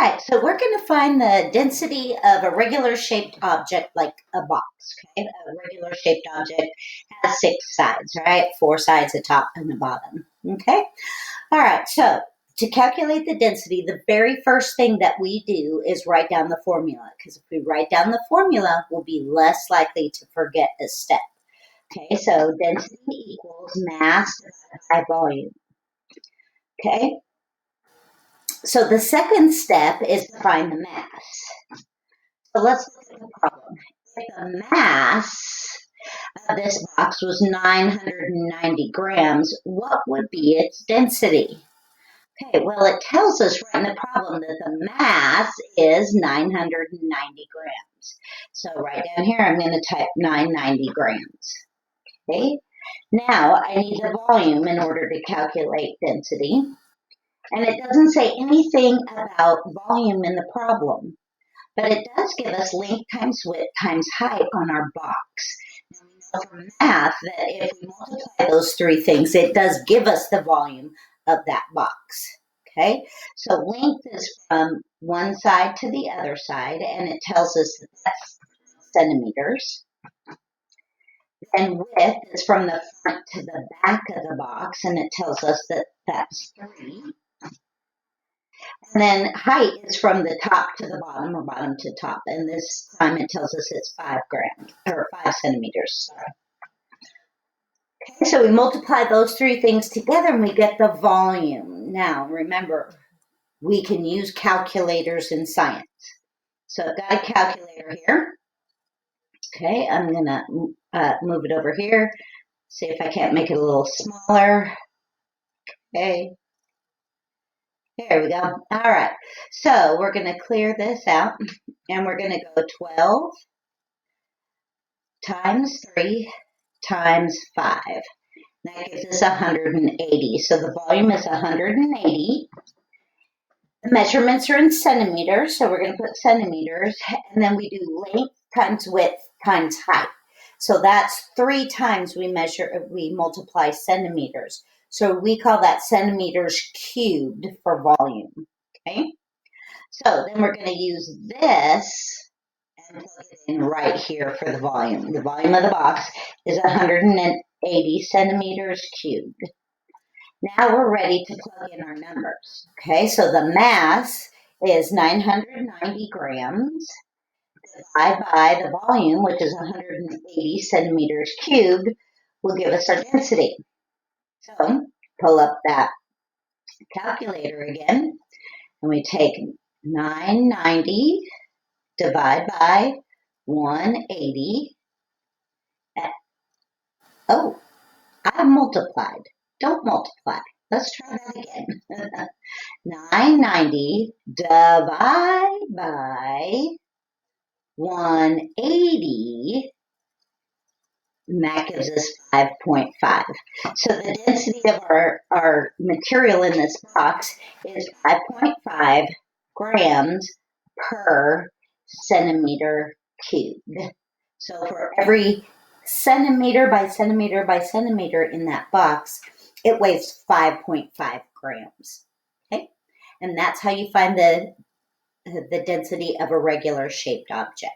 right, so we're going to find the density of a regular shaped object like a box. Okay, a regular shaped object has 6 sides, right? 4 sides, a top and a bottom. Okay, all right, so to calculate the density, the very first thing that we do is write down the formula, because if we write down the formula, we'll be less likely to forget a step. Okay, so density equals mass divided by volume. Okay, so the second step is to find the mass. So let's look at the problem. If the mass of this box was 990 grams, what would be its density? Okay, well, it tells us right in the problem that the mass is 990 grams. So right down here, I'm going to type 990 grams. Okay, now I need the volume in order to calculate density. And it doesn't say anything about volume in the problem, but it does give us length times width times height on our box. Now we know from math that if we multiply those 3 things, it does give us the volume of that box. Okay, so length is from one side to the other side, and it tells us that that's centimeters. And width is from the front to the back of the box, and it tells us that that's 3. And then height is from the top to the bottom, or bottom to top, and this time it tells us it's 5 grams, or 5 centimeters. Sorry. Okay, so we multiply those 3 things together and we get the volume. Now, remember, we can use calculators in science. So I've got a calculator here. Okay, I'm going to move it over here. See if I can't make it a little smaller. Okay. There we go. All right. So we're going to clear this out, and we're going to go 12 times 3 times 5. That gives us 180. So the volume is 180. The measurements are in centimeters, so we're going to put centimeters, and then we do length times width times height. So that's 3 times we multiply centimeters. So we call that centimeters cubed for volume. Okay. So then we're going to use this and plug it in right here for the volume. The volume of the box is 180 centimeters cubed. Now we're ready to plug in our numbers. Okay, so the mass is 990 grams divided by the volume, which is 180 centimeters cubed, will give us our density. So pull up that calculator again, and we take 990 divided by 180. Oh, I multiplied. Don't multiply. Let's try that again. 990 divided by 180, and that gives us 5.5. So the density of our material in this box is 5.5 grams per centimeter cubed. So for every centimeter by centimeter by centimeter in that box, it weighs 5.5 grams. Okay, and that's how you find the density of a regular shaped object.